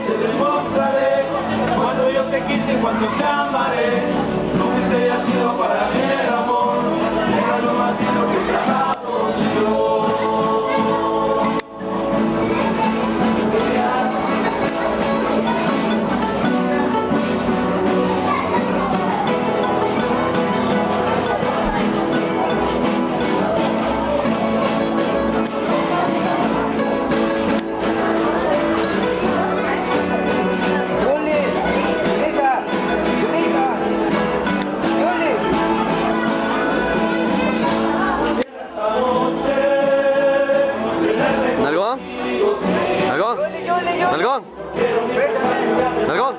te demostraré cuando yo te quise, cuando te amaré. Lo que usted ha sido para mí el amor, era lo más lindo que he viajado yo. ¿Nalgón? ¿Nalgón? ¿Nalgón? ¿Nalgón?